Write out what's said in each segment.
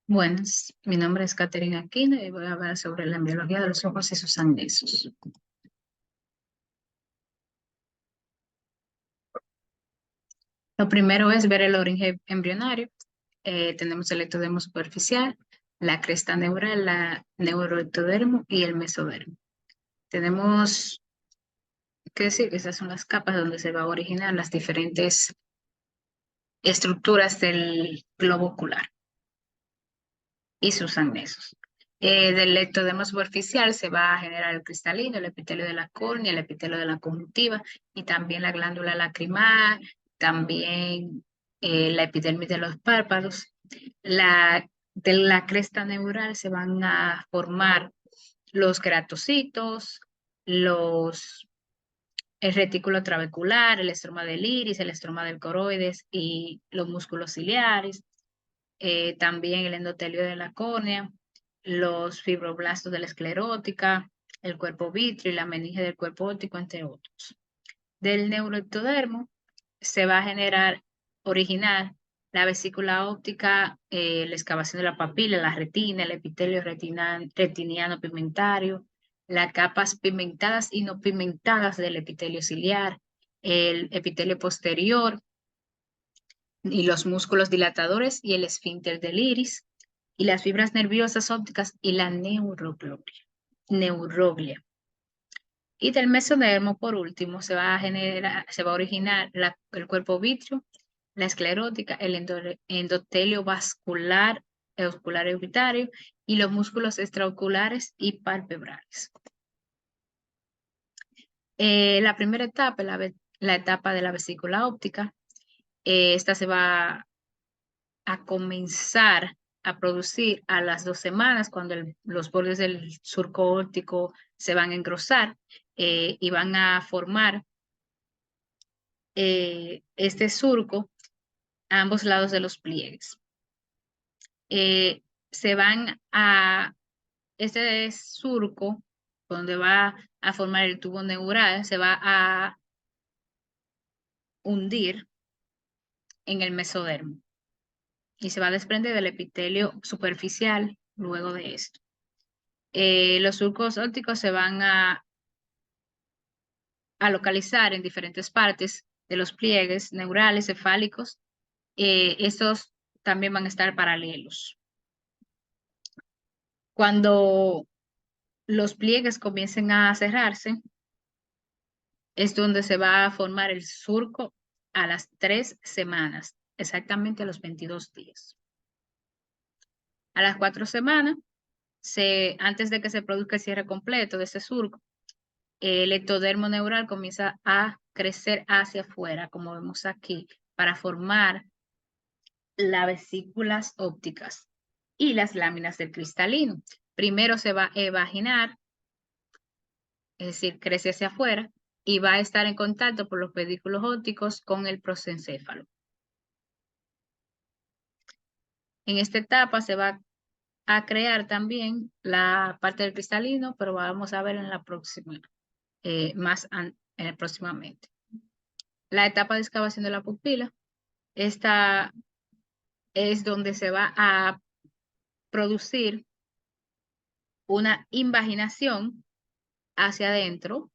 Buenas, mi nombre es Catherine Aquino y voy a hablar sobre la embriología de los ojos y sus anexos. Lo primero es ver el origen embrionario. Tenemos el ectodermo superficial, la cresta neural, la neuroectodermo y el mesodermo. Tenemos que decir que esas son las capas donde se va a originar las diferentes estructuras del globo ocular y sus anexos. Del ectodermo superficial se va a generar el cristalino, el epitelio de la córnea, el epitelio de la conjuntiva y también la glándula lacrimal, también la epidermis de los párpados. De la cresta neural se van a formar los queratocitos, el retículo trabecular, el estroma del iris, el estroma del coroides y los músculos ciliares, también el endotelio de la córnea, los fibroblastos de la esclerótica, el cuerpo vítreo y la meninge del cuerpo óptico, entre otros. Del neuroectodermo se va a originar la vesícula óptica, la excavación de la papila, la retina, el epitelio retiniano pigmentario, las capas pigmentadas y no pigmentadas del epitelio ciliar, el epitelio posterior, y los músculos dilatadores y el esfínter del iris, y las fibras nerviosas ópticas y la neuroglia. Y del mesodermo, por último, se va a originar el cuerpo vítreo, la esclerótica, el endotelio vascular, el oscular evitario y los músculos extraoculares y palpebrales. La primera etapa, la etapa de la vesícula óptica. Esta se va a comenzar a producir a las 2 semanas, cuando los bordes del surco óptico se van a engrosar y van a formar este surco a ambos lados de los pliegues. Eh, se van a, este surco, donde va a formar el tubo neural, se va a hundir en el mesodermo y se va a desprender del epitelio superficial luego de esto. Los surcos ópticos se van a localizar en diferentes partes de los pliegues neurales cefálicos. Estos también van a estar paralelos. Cuando los pliegues comiencen a cerrarse, es donde se va a formar el surco a las 3 semanas, exactamente a los 22 días. A las 4 semanas, antes de que se produzca el cierre completo de ese surco, el ectodermo neural comienza a crecer hacia afuera, como vemos aquí, para formar las vesículas ópticas y las láminas del cristalino. Primero se va a evaginar, es decir, crece hacia afuera, y va a estar en contacto por los pedículos ópticos con el prosencéfalo. En esta etapa se va a crear también la parte del cristalino, pero vamos a ver en la próxima, próximamente. La etapa de excavación de la pupila, esta es donde se va a producir una invaginación hacia adentro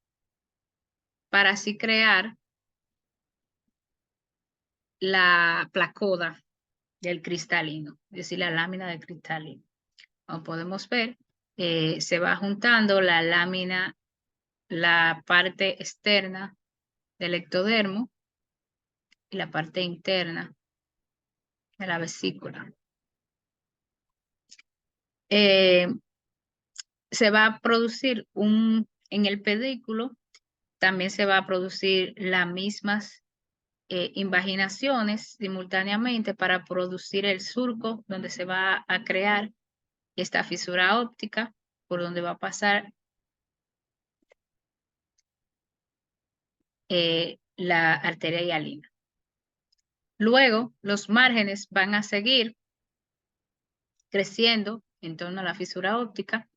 para así crear la placoda del cristalino, es decir, la lámina del cristalino. Como podemos ver, se va juntando la lámina, la parte externa del ectodermo y la parte interna de la vesícula. Eh, Se va a producir en el pedículo, también se va a producir las mismas invaginaciones simultáneamente para producir el surco donde se va a crear esta fisura óptica por donde va a pasar la arteria hialina. Luego, los márgenes van a seguir creciendo en torno a la fisura óptica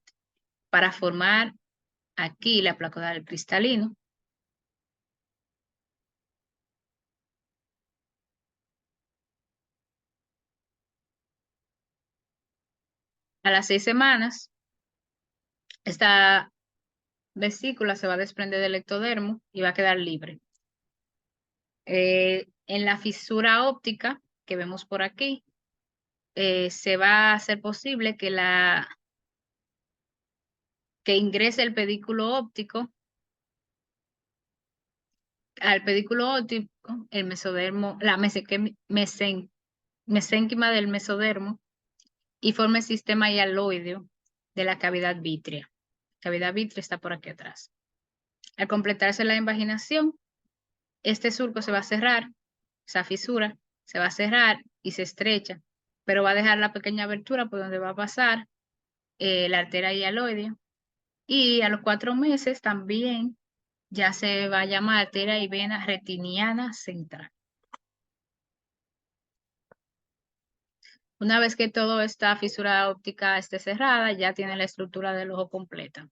para formar aquí la placa del cristalino. A las 6 semanas, esta vesícula se va a desprender del ectodermo y va a quedar libre. En la fisura óptica que vemos por aquí, se va a hacer posible que ingrese el pedículo óptico. Al pedículo óptico, el mesodermo, la mesénquima del mesodermo, y forme el sistema hialoideo de la cavidad vítrea. La cavidad vítrea está por aquí atrás. Al completarse la invaginación, este surco se va a cerrar, esa fisura se va a cerrar y se estrecha, pero va a dejar la pequeña abertura por donde va a pasar la arteria hialoidea. Y a los 4 meses también ya se va a llamar arteria y vena retiniana central. Una vez que toda esta fisura óptica esté cerrada, ya tiene la estructura del ojo completa.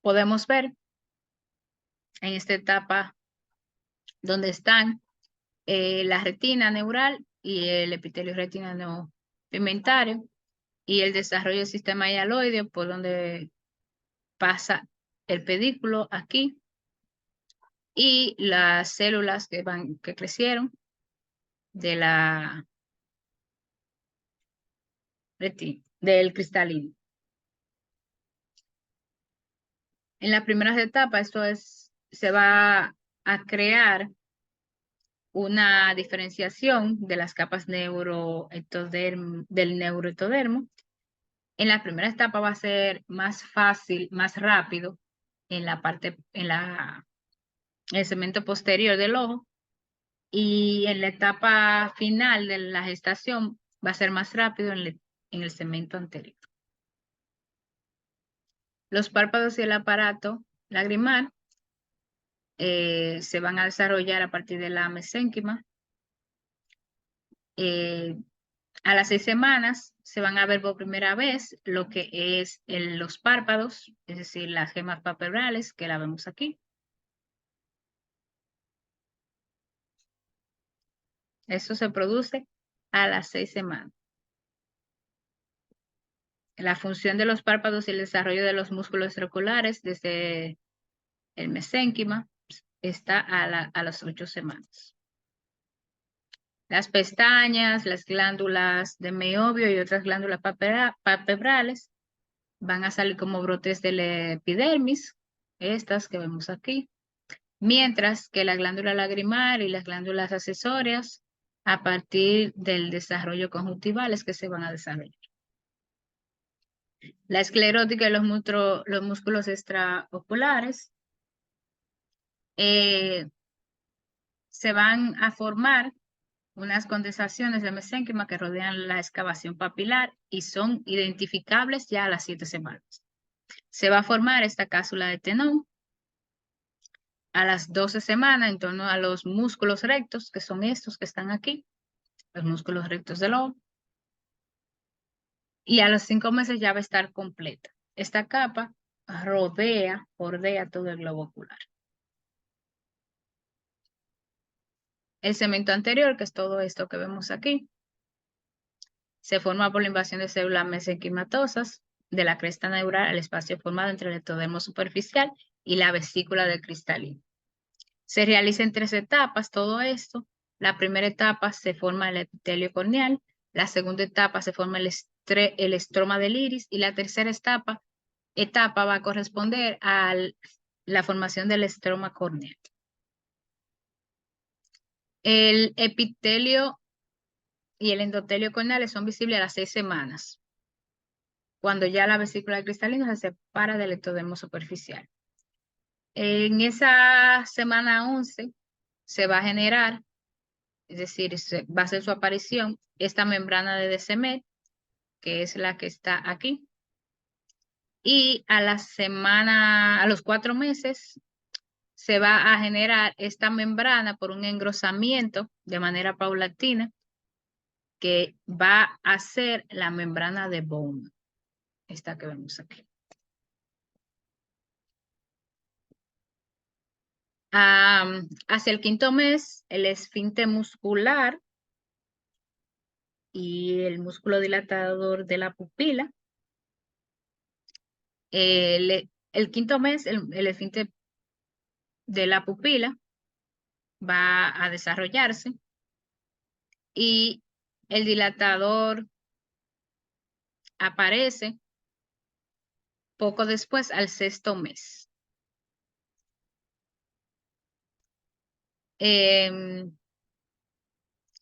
Podemos ver en esta etapa donde están la retina neural y el epitelio retinano pigmentario y el desarrollo del sistema hialoideo por donde pasa el pedículo aquí y las células que crecieron de la del cristalino. En las primeras etapas se va a crear una diferenciación de las capas del neuroectodermo. En la primera etapa va a ser más fácil, más rápido en el segmento posterior del ojo, y en la etapa final de la gestación va a ser más rápido en el segmento anterior. Los párpados y el aparato lagrimal se van a desarrollar a partir de la mesénquima. A las 6 semanas se van a ver por primera vez lo que es los párpados, es decir, las gemas palpebrales, que la vemos aquí. Eso se produce a las 6 semanas. La función de los párpados y el desarrollo de los músculos extraoculares desde el mesénquima está a las 8 semanas. Las pestañas, las glándulas de Meiobio y otras glándulas palpebrales van a salir como brotes de la epidermis, estas que vemos aquí, mientras que la glándula lagrimal y las glándulas accesorias a partir del desarrollo conjuntival es que se van a desarrollar. La esclerótica y los músculos extraoculares se van a formar unas condensaciones de mesénquima que rodean la excavación papilar y son identificables ya a las 7 semanas. Se va a formar esta cápsula de Tenon a las 12 semanas en torno a los músculos rectos, que son estos que están aquí, los músculos rectos del ojo. Y a los 5 meses ya va a estar completa. Esta capa bordea todo el globo ocular. El segmento anterior, que es todo esto que vemos aquí, se forma por la invasión de células mesenquimatosas de la cresta neural al espacio formado entre el ectodermo superficial y la vesícula del cristalino. Se realiza en 3 etapas todo esto. La primera etapa se forma el epitelio corneal, la segunda etapa se forma el estroma del iris y la tercera etapa va a corresponder a la formación del estroma corneal. El epitelio y el endotelio corneales son visibles a las 6 semanas, cuando ya la vesícula cristalina se separa del ectodermo superficial. En esa semana 11 se va a generar, es decir, va a ser su aparición, esta membrana de Descemet, que es la que está aquí. Y a los 4 meses se va a generar esta membrana por un engrosamiento de manera paulatina que va a ser la membrana de Bowman, esta que vemos aquí. Hacia el 5.º mes, el esfínter muscular y el músculo dilatador de la pupila. El quinto mes, el esfínter de la pupila va a desarrollarse y el dilatador aparece poco después al sexto mes.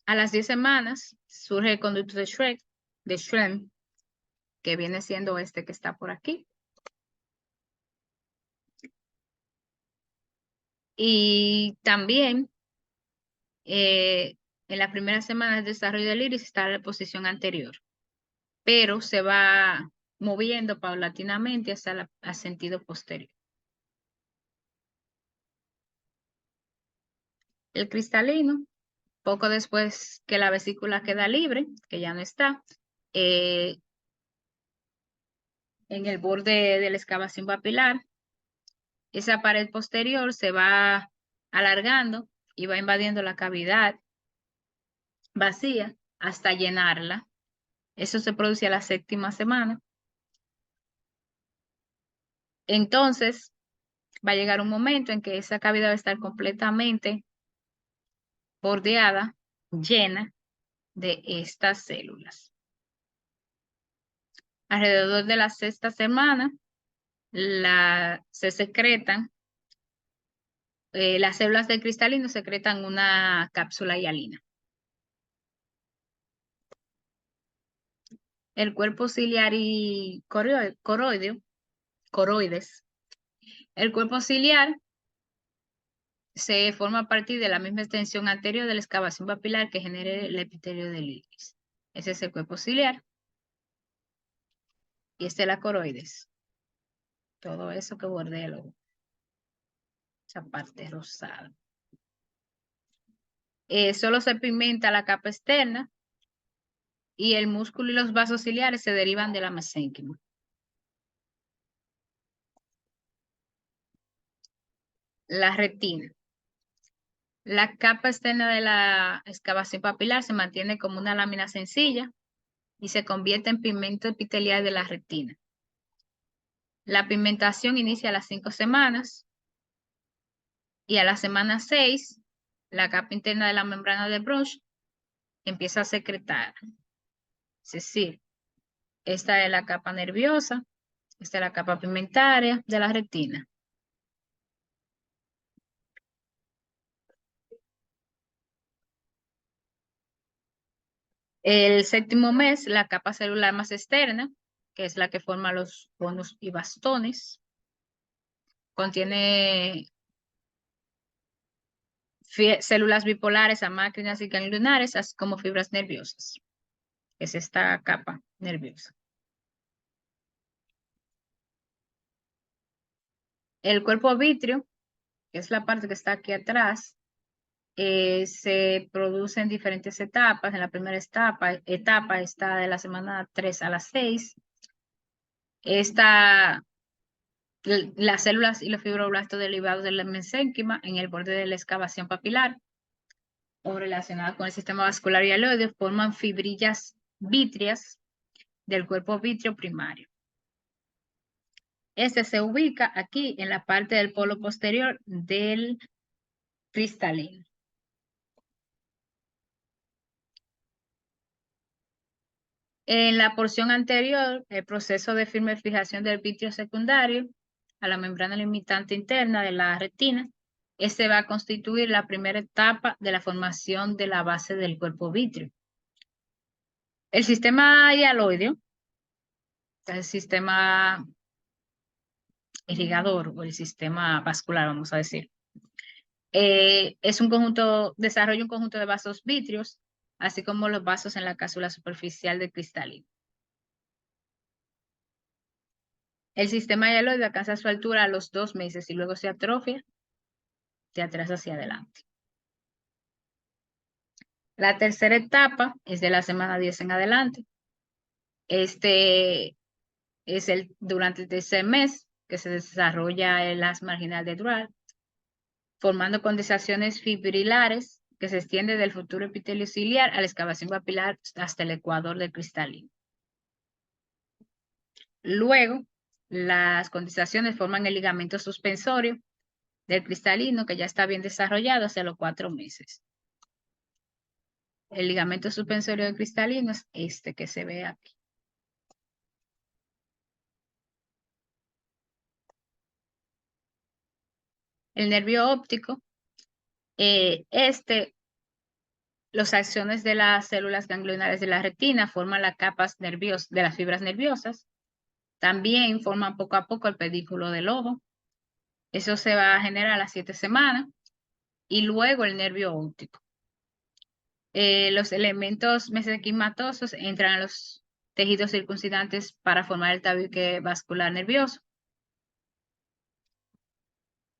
A las 10 semanas surge el conducto de Schrenn, que viene siendo este que está por aquí. Y también en las primeras semanas de desarrollo del iris está la posición anterior, pero se va moviendo paulatinamente hacia el sentido posterior. El cristalino, poco después que la vesícula queda libre, que ya no está, en el borde de la excavación papilar, esa pared posterior se va alargando y va invadiendo la cavidad vacía hasta llenarla. Eso se produce a la séptima semana. Entonces, va a llegar un momento en que esa cavidad va a estar completamente bordeada, llena de estas células. Alrededor de la sexta semana, se secretan, las células del cristalino secretan una cápsula hialina. El cuerpo ciliar y coroides. El cuerpo ciliar se forma a partir de la misma extensión anterior de la excavación papilar que genera el epitelio del iris. Ese es el cuerpo ciliar. Y esta es la coroides. Todo eso que bordea el ojo. Esa parte rosada. Solo se pigmenta la capa externa y el músculo y los vasos ciliares se derivan de la mesénquima. La retina. La capa externa de la excavación papilar se mantiene como una lámina sencilla y se convierte en pigmento epitelial de la retina. La pigmentación inicia a las 5 semanas y a la semana 6, la capa interna de la membrana de Bruch empieza a secretar. Es decir, esta es la capa nerviosa, esta es la capa pigmentaria de la retina. El séptimo mes, la capa celular más externa, que es la que forma los conos y bastones, contiene células bipolares, amácrinas y ganglionares, así como fibras nerviosas. Es esta capa nerviosa. El cuerpo vítreo, que es la parte que está aquí atrás, se produce en diferentes etapas. En la primera etapa está de la semana 3 a la 6. Las células y los fibroblastos derivados del mesénquima en el borde de la excavación papilar o relacionadas con el sistema vascular hialoide forman fibrillas vítreas del cuerpo vítreo primario. Este se ubica aquí en la parte del polo posterior del cristalino. En la porción anterior, el proceso de firme fijación del vítreo secundario a la membrana limitante interna de la retina, este va a constituir la primera etapa de la formación de la base del cuerpo vítreo. El sistema hialoideo, el sistema irrigador o el sistema vascular, vamos a decir, desarrolla un conjunto de vasos vítreos, así como los vasos en la cápsula superficial del cristalino. El sistema hialoide alcanza su altura a los 2 meses y luego se atrofia de atrás hacia adelante. La tercera etapa es de la semana 10 en adelante. Este es durante el tercer mes que se desarrolla el haz marginal de Drury, formando condensaciones fibrilares que se extiende del futuro epitelio ciliar a la excavación papilar hasta el ecuador del cristalino. Luego, las condensaciones forman el ligamento suspensorio del cristalino, que ya está bien desarrollado hacia los 4 meses. El ligamento suspensorio del cristalino es este que se ve aquí. El nervio óptico, los acciones de las células ganglionares de la retina forman las capas nerviosas de las fibras nerviosas. También forman poco a poco el pedículo del ojo. Eso se va a generar a las 7 semanas. Y luego el nervio óptico. Los elementos mesenquimatosos entran a los tejidos circuncidantes para formar el tabique vascular nervioso.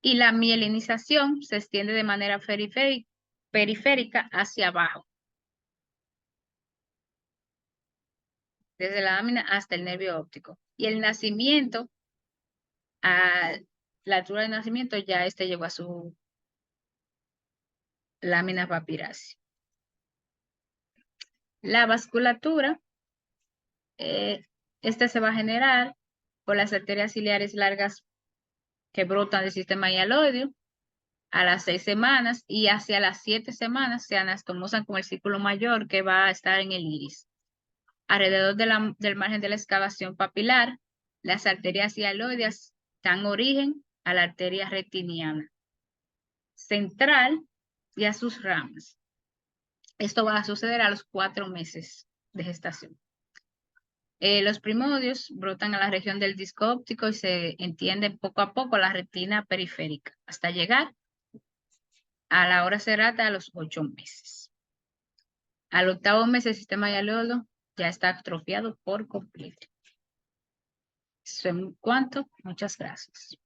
Y la mielinización se extiende de manera periférica hacia abajo, desde la lámina hasta el nervio óptico. Y el nacimiento, a la altura del nacimiento, ya llegó a su lámina papirácea. La vasculatura, se va a generar por las arterias ciliares largas que brotan del sistema hialoideo a las 6 semanas, y hacia las 7 semanas se anastomosan como el círculo mayor que va a estar en el iris. Alrededor del margen de la excavación papilar, las arterias hialoideas dan origen a la arteria retiniana central y a sus ramas. Esto va a suceder a los 4 meses de gestación. Los primordios brotan a la región del disco óptico y se entienden poco a poco la retina periférica, hasta llegar a la hora cerrada a los 8 meses. Al 8º mes el sistema hialoideo ya está atrofiado por completo. Eso es cuanto. Muchas gracias.